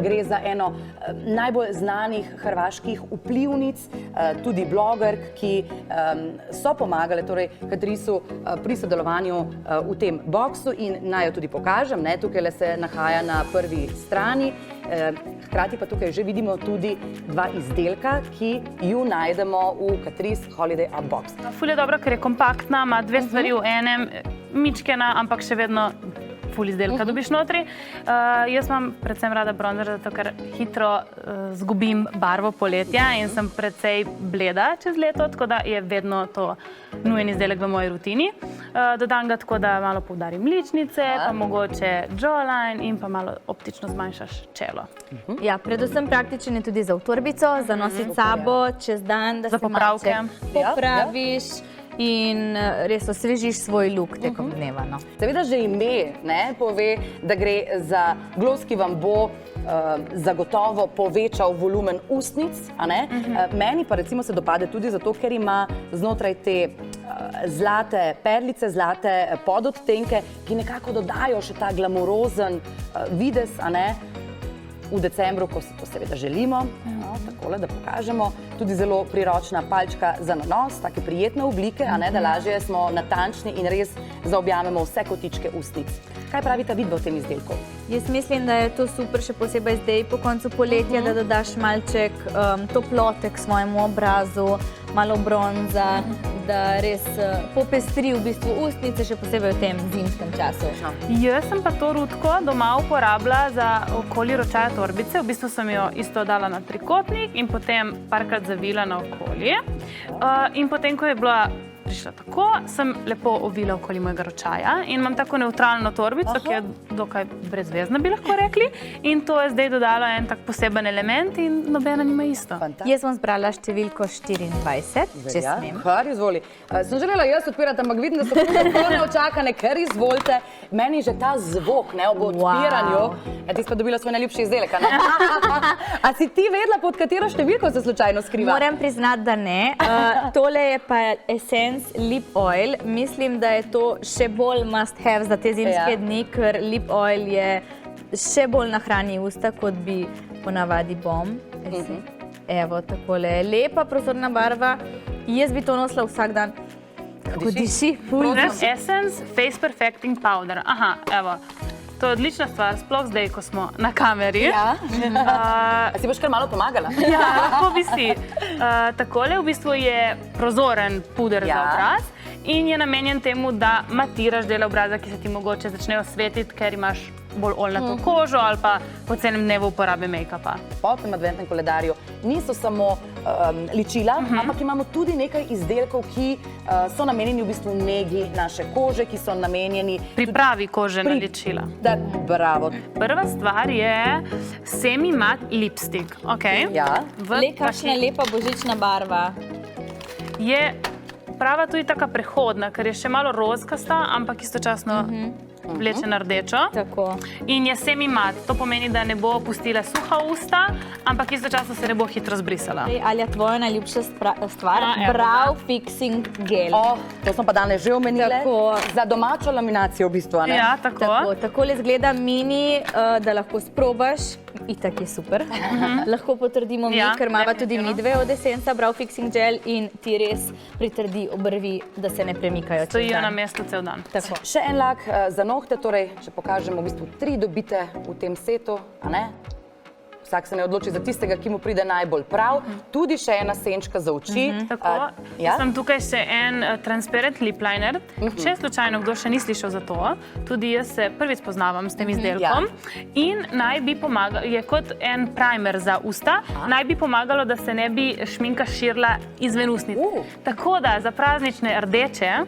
gre za eno najbolj znanih hrvaških vplivnic, tudi blogerk, ki so pomagale torej Catricesu pri sodelovanju v tem boksu in naj jo tudi pokažem, ne, tukaj se nahaja na prvi strani. Hkrati pa tukaj že vidimo tudi dva izdelka, ki ju najdemo v Catrice Holiday Up Box. Ful je dobra, ker je kompaktna, ima dve stvari v enem, mičkena, ampak še vedno ful izdelka dobiš notri. Jaz imam predvsem rada bronzer, zato ker hitro zgubim barvo poletja in sem precej bleda čez leto, tako da je vedno to nujen izdelek v moji rutini. Dodam ga tako, da malo poudarim ličnice, pa mogoče jawline in pa malo optično zmanjšaš čelo. Ja, predvsem praktičen je tudi za v torbico, za nositi sabo čez dan, da se malce popraviš. In res osvežiš svoj look tekom dneva. Seveda že ime pove, da gre za gloss, ki vam bo zagotovo povečal volumen ustnic. Meni pa recimo se dopade tudi zato, ker ima znotraj te zlate perlice, zlate pododtenke, ki nekako dodajo še ta glamurozen videz, v decembru, ko si to seveda želimo, takole, da pokažemo. Tudi zelo priročna palčka za nanos, take prijetne oblike, da lažje smo natančni in res zaobjamemo vse kotičke ustnic. Kaj pravita vidva v tem izdelku? Jaz mislim, da je to super, še posebej zdaj po koncu poletja, da dodaš malček toplote k svojemu obrazu, malo bronza, da res popestri v bistvu ustnice, še posebej v tem zimskem času. Jaz sem pa to rutko doma uporabila za okoli ročaja torbice. V bistvu sem jo isto dala na trikotnik in potem parkrat zavila na okolje. In potem, ko je bila prišla tako, sem lepo ovila okoli mojega ročaja in imam tako nevtralno torbico, ki je dokaj brezvezna, bi lahko rekli. In to je zdaj dodalo en tak poseben element in nobena nima isto. Jaz bom zbrala številko 24, če smem. Kar izvoli. Sem želela jaz odpirati, ampak vidim, da so tudi očakane, kar izvolite. Meni že ta zvok ob odpiranju. Ti si pa dobila svoj najljubši izdelek, a ne? A si ti vedela, pod katero številko se slučajno skriva? Moram priznati, da ne. Tole je pa Essence Lip Oil. Mislim, da je to še bolj must have za te zimske dni, ker lip oil je še bolj nahrani usta, kot bi ponavadi bom. Evo, takole je lepa, prozorna barva. Jaz bi to nosila vsak dan. Kako diši? Essence Face Perfecting Powder. Aha, evo. To je odlična stvar, sploh zdaj, ko smo na kameri. A si boš kar malo pomagala? Ja, lahko bi si. Takole v bistvu je prozoren puder za obraz in je namenjen temu, da matiraš dele obraza, ki se ti mogoče začnejo svetiti, ker imaš bolj oljnato kožo ali pa po celem dnevu uporabe make-upa. Po tem adventnem koledarju niso samo ličila, ampak imamo tudi nekaj izdelkov, ki so namenjeni v bistvu negi naše kože, ki so namenjeni pripravi kože na ličila. Bravo. Prva stvar je semi-mat lipstick. Kakšna lepa božična barva. Je prava tudi taka prehodna, ker je še malo rozkasta, ampak istočasno vleče na rdečo. In je semi-mat. To pomeni, da ne bo pustila suha usta, ampak istočasno se ne bo hitro zbrisala. Alja, tvoja najljubša stvar? Brow Fixing Gel. To smo pa danes že omenile. Za domačo laminacijo v bistvu, a ne? Ja, tako. Takole izgleda mini, da lahko sprobaš. Itak je super. Lahko potrdimo mi, ker imava tudi mi dve od Essenca Brow Fixing Gel in ti res pritrdi obrvi, da se ne premikajo. Stojijo na mestu cel dan. Še en lak za nohte, torej, če pokažemo v bistvu 3 dobite v tem setu, a ne? Vsak se ne odloči za tistega, ki mu pride najbolj prav. Tudi še ena senčka za oči. Tako. Sem tukaj še en transparent lip liner. Če slučajno kdo še ni slišal za to, tudi jaz se prvič poznavam s tem izdelkom. In naj bi pomagalo, je kot en primer za usta, naj bi pomagalo, da se ne bi šminka širila izven ustnic. Tako da za praznične rdeče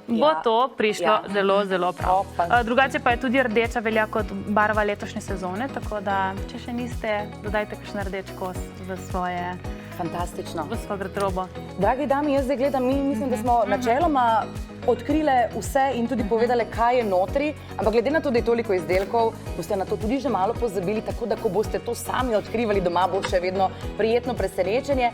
bo to prišlo zelo, zelo prav. Drugače pa je tudi rdeča velja kot barva letošnje sezone, tako da, če še niste, dodajte kakšen rdeč kos v svoje... Fantastično. V svojo garderobo. Dragi dami, jaz zdaj gledam, mislim, da smo načeloma odkrile vse in tudi povedale, kaj je notri, ampak glede na to, da je toliko izdelkov, boste na to tudi že malo pozabili, tako da, ko boste to sami odkrivali doma, bo še vedno prijetno presenečenje.